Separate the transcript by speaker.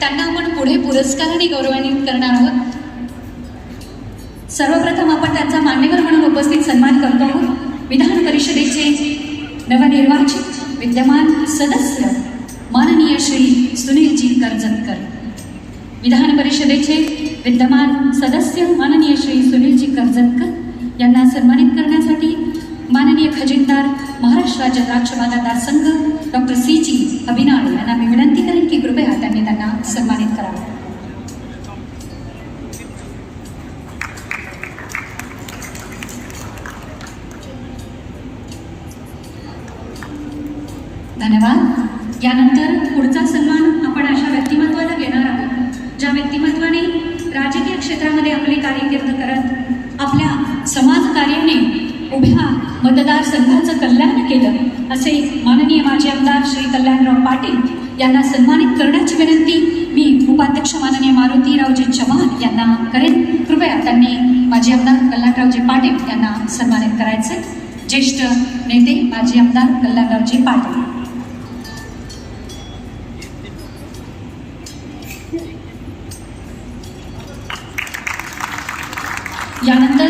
Speaker 1: त्यांना आपण पुढे पुरस्काराने गौरवान्वित करणार आहोत। सर्वप्रथम आपण त्यांचा मान्यवर म्हणून उपस्थित सन्मान करतो आहोत। विधान परिषदेचे नवनिर्वाचित विद्यमान सदस्य माननीय श्री सुनीलजी कर्जतकर, विधान परिषदेचे विद्यमान सदस्य माननीय श्री सुनीलजी कर्जतकर यांना सन्मानित करण्यासाठी माननीय खजिनदार महाराष्ट्र राज्य द्राक्ष बागायतदार संघ डॉक्टर CG अभिनाळे यांना मी विनंती करेन की कृपया त्यांना सन्मानित करावे। धन्यवाद। यानंतर पुढचा सन्मान आपण अशा व्यक्तिमत्वाला घेणार आहोत ज्या व्यक्तिमत्वाने राजकीय क्षेत्रामध्ये आपली कारकीर्द करत आपल्या समाजकार्याने उभ्या मतदारसंघाचं कल्याण केलं, असे माननीय माजी आमदार श्री कल्याणराव पाटील यांना सन्मानित करण्याची विनंती मी उपाध्यक्ष माननीय मारुतीरावजी चव्हाण यांना करेन। कृपया त्यांनी माजी आमदार कल्याणरावजी पाटील यांना सन्मानित करायचे। ज्येष्ठ नेते माजी आमदार कल्याणरावजी पाटील। यानंतर